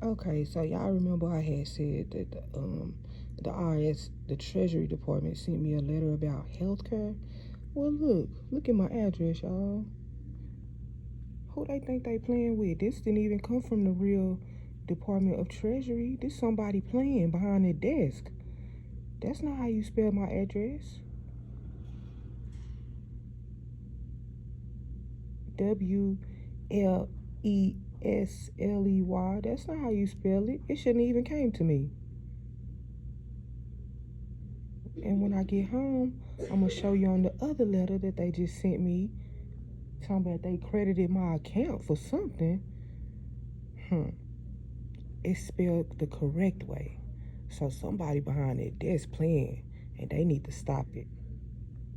Okay, so y'all remember I had said that the IRS, the Treasury Department, sent me a letter about healthcare. Well, look at my address, y'all. Who they think they playing with? This didn't even come from the real Department of Treasury. This somebody playing behind the desk. That's not how you spell my address. WLESLEY. That's not how you spell it. It shouldn't even came to me. And when I get home, I'm gonna show you on the other letter that they just sent me, talking about they credited my account for something. It's spelled the correct way. So somebody behind that desk playing, and they need to stop it.